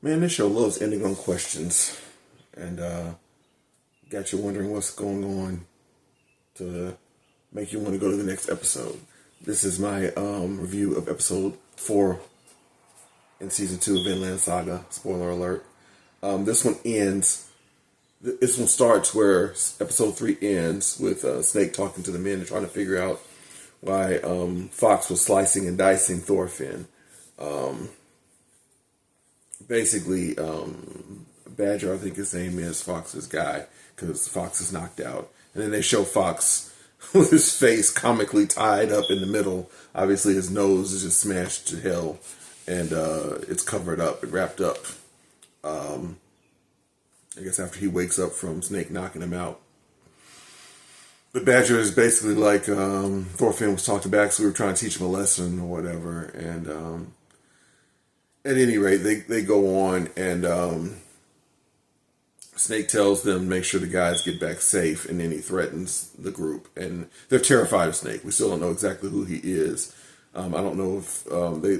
Man, this show loves ending on questions, and got you wondering what's going on to make you want to go to the next episode. This is my review of episode 4 in season 2 of Vinland Saga. Spoiler alert. This one ends. This one starts where episode 3 ends with Snake talking to the men and trying to figure out why Fox was slicing and dicing Thorfinn. Basically, Badger, I think his name is, Fox's guy, because Fox is knocked out. And then they show Fox with his face comically tied up in the middle. Obviously, his nose is just smashed to hell, and it's covered up and wrapped up. I guess after he wakes up from Snake knocking him out. But Badger is basically like, Thorfinn was talking back, so we were trying to teach him a lesson or whatever, and at any rate, they go on, and Snake tells them to make sure the guys get back safe, and then he threatens the group. And they're terrified of Snake. We still don't know exactly who he is. I don't know if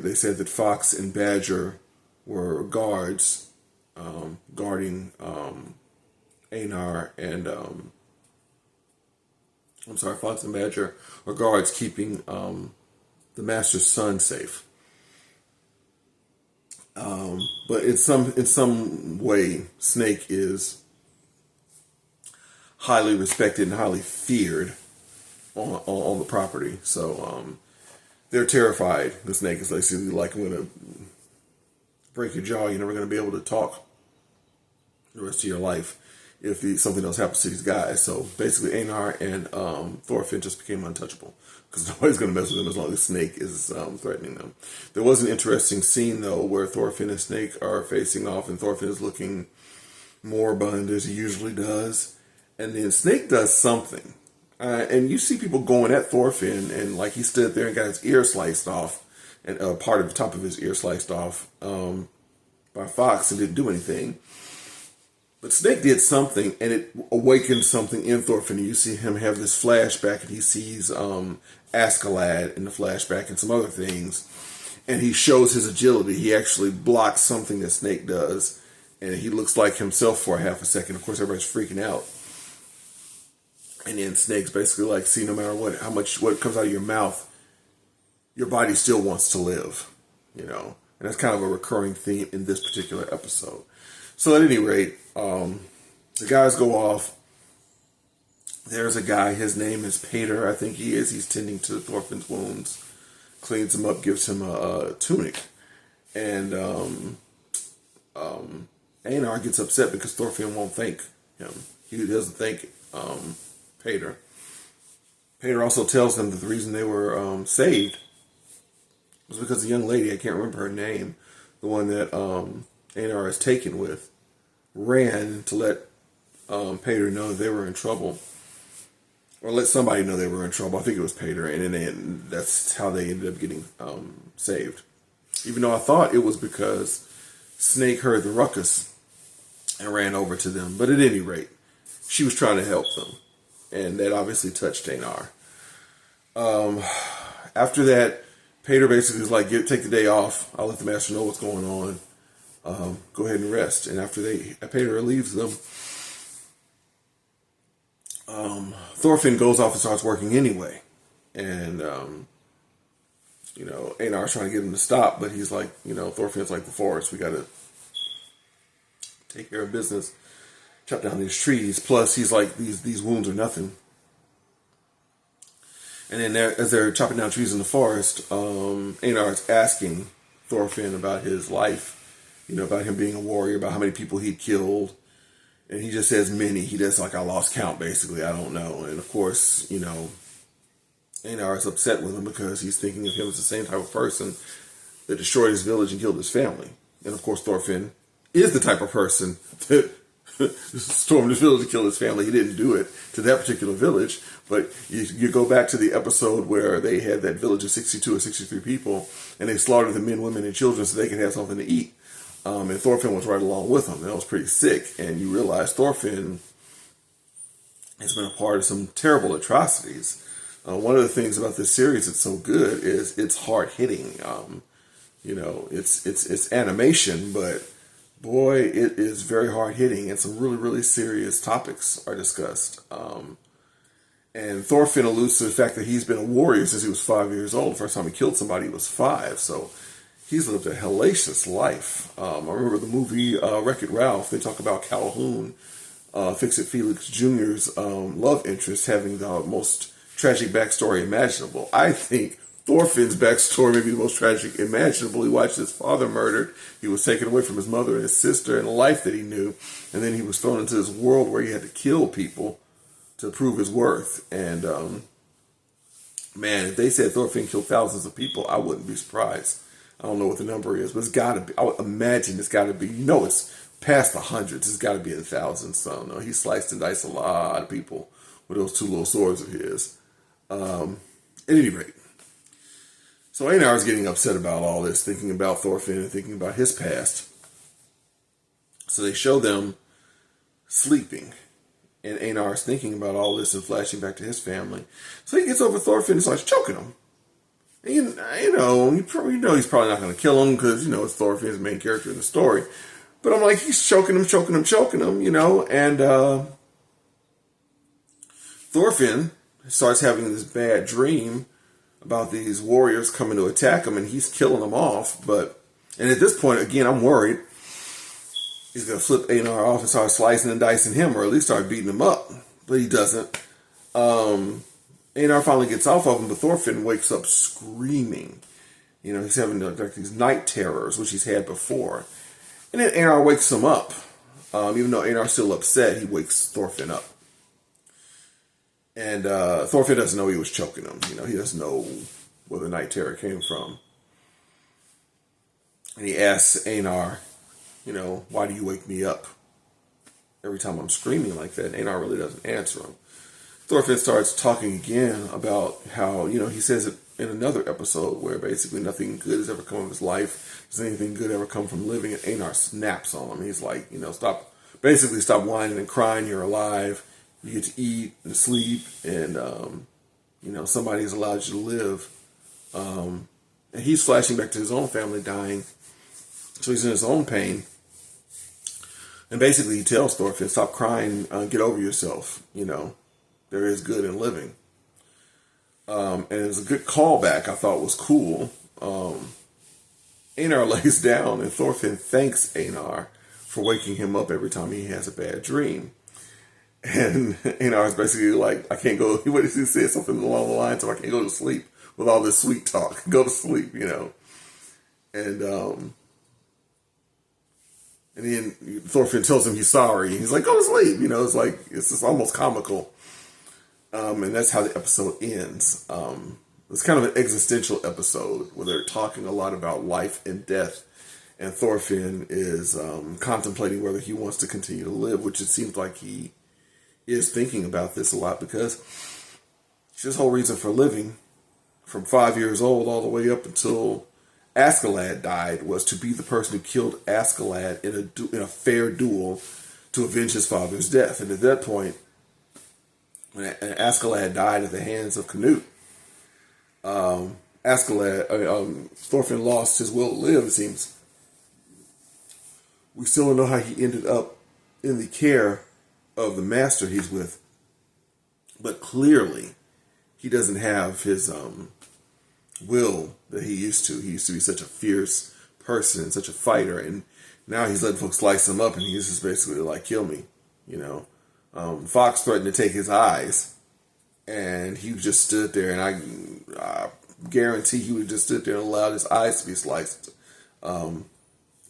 they said that Fox and Badger were guards guarding Einar, and Fox and Badger are guards keeping the Master's son safe. But in some way, Snake is highly respected and highly feared on the property. So they're terrified. The Snake is basically like, I'm going to break your jaw. You're never going to be able to talk the rest of your life if something else happens to these guys. So basically, Einar and Thorfinn just became untouchable, because nobody's going to mess with them as long as Snake is threatening them. There was an interesting scene, though, where Thorfinn and Snake are facing off, and Thorfinn is looking moribund, as he usually does. And then Snake does something. And you see people going at Thorfinn, and like he stood there and got his ear sliced off, and part of the top of his ear sliced off by Fox, and didn't do anything. But Snake did something, and it awakened something in Thorfinn. You see him have this flashback, and he sees Askeladd in the flashback and some other things. And he shows his agility. He actually blocks something that Snake does, and he looks like himself for a half a second. Of course, everybody's freaking out. And then Snake's basically like, see, no matter what comes out of your mouth, your body still wants to live, you know. And that's kind of a recurring theme in this particular episode. So at any rate, the guys go off. There's a guy, his name is Pater, I think he is. He's tending to Thorfinn's wounds, cleans him up, gives him a tunic. And Einar gets upset because Thorfinn won't thank him. He doesn't thank Pater. Pater also tells them that the reason they were saved was because the young lady, I can't remember her name, the one that Einar is taken with, ran to let Pater know that they were in trouble, or let somebody know they were in trouble. I think it was Pater, and then that's how they ended up getting saved. Even though I thought it was because Snake heard the ruckus and ran over to them. But at any rate, she was trying to help them, and that obviously touched Einar. After that, Pater basically is like, take the day off. I'll let the Master know what's going on. Go ahead and rest. And after Pater relieves them, Thorfinn goes off and starts working anyway. And, Einar's trying to get him to stop, but he's like, Thorfinn's like the forest. We got to take care of business, chop down these trees. Plus, he's like, these wounds are nothing. And then as they're chopping down trees in the forest, Einar's asking Thorfinn about his life, about him being a warrior, about how many people he'd killed. And he just says many. He does like, I lost count, basically. I don't know. And of course, Einar is upset with him because he's thinking of him as the same type of person that destroyed his village and killed his family. And of course, Thorfinn is the type of person that stormed his village and killed his family. He didn't do it to that particular village. But you go back to the episode where they had that village of 62 or 63 people, and they slaughtered the men, women, and children so they could have something to eat. And Thorfinn was right along with them. That was pretty sick. And you realize Thorfinn has been a part of some terrible atrocities. One of the things about this series that's so good is it's hard hitting. It's animation, but boy, it is very hard hitting, and some really, really serious topics are discussed. And Thorfinn alludes to the fact that he's been a warrior since he was 5 years old. The first time he killed somebody, he was 5. So he's lived a hellacious life. I remember the movie Wreck-It Ralph. They talk about Calhoun, Fix-It Felix Jr.'s love interest, having the most tragic backstory imaginable. I think Thorfinn's backstory may be the most tragic imaginable. He watched his father murdered. He was taken away from his mother and his sister and the life that he knew. And then he was thrown into this world where he had to kill people to prove his worth. And, man, if they said Thorfinn killed thousands of people, I wouldn't be surprised. I don't know what the number is, but it's got to be. I would imagine it's got to be. It's past the hundreds. It's got to be in the thousands. So, no, he sliced and diced a lot of people with those 2 little swords of his. At any rate, so Einar is getting upset about all this, thinking about Thorfinn and thinking about his past. So they show them sleeping. And Einar is thinking about all this and flashing back to his family. So he gets over Thorfinn and starts choking him. And you know he's probably not going to kill him because, it's Thorfinn's main character in the story. But I'm like, he's choking him, and Thorfinn starts having this bad dream about these warriors coming to attack him, and he's killing them off. And at this point, again, I'm worried he's going to flip Einar off and start slicing and dicing him, or at least start beating him up. But he doesn't. Einar finally gets off of him, but Thorfinn wakes up screaming. He's having like these night terrors, which he's had before. And then Einar wakes him up. Even though Einar's still upset, he wakes Thorfinn up. And Thorfinn doesn't know he was choking him. He doesn't know where the night terror came from. And he asks Einar, why do you wake me up every time I'm screaming like that? And Einar really doesn't answer him. Thorfinn starts talking again about how, he says it in another episode where basically nothing good has ever come of his life. Does anything good ever come from living? And Einar snaps on him. He's like, stop whining and crying. You're alive. You get to eat and sleep. And, somebody's allowed you to live. And he's flashing back to his own family dying. So he's in his own pain. And basically he tells Thorfinn, stop crying, get over yourself. There is good in living. And it was a good callback I thought was cool. Einar lays down and Thorfinn thanks Einar for waking him up every time he has a bad dream. And Einar is basically like, I can't go, what did he say? Something along the lines of, I can't go to sleep with all this sweet talk. Go to sleep, And then Thorfinn tells him he's sorry. He's like, go to sleep. It's just almost comical. And that's how the episode ends. It's kind of an existential episode where they're talking a lot about life and death. And Thorfinn is contemplating whether he wants to continue to live, which it seems like he is thinking about this a lot because his whole reason for living from 5 years old all the way up until Askeladd died was to be the person who killed Askeladd in a fair duel to avenge his father's death. And at that point, when Askeladd died at the hands of Canute, Thorfinn lost his will to live, it seems. We still don't know how he ended up in the care of the master he's with. But clearly, he doesn't have his will that he used to. He used to be such a fierce person, such a fighter, and now he's letting folks slice him up, and he's just basically like, kill me, Fox threatened to take his eyes, and he just stood there, and I guarantee he would just stood there and allowed his eyes to be sliced, and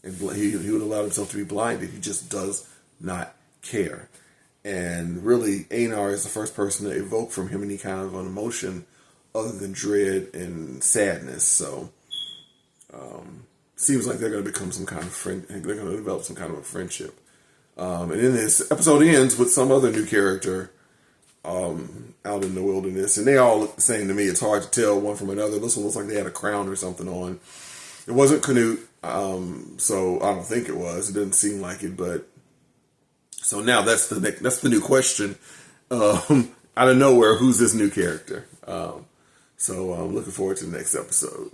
he would allow himself to be blinded. He just does not care. And really, Einar is the first person to evoke from him any kind of an emotion other than dread and sadness. So, seems like they're going to become some kind of friend. They're going to develop some kind of a friendship. And then this episode ends with some other new character out in the wilderness, and they all look the same to me. It's hard to tell one from another. This one looks like they had a crown or something on. It wasn't Canute, so I don't think it was. It didn't seem like it, but so now that's the new question. Out of nowhere, who's this new character? So I'm looking forward to the next episode.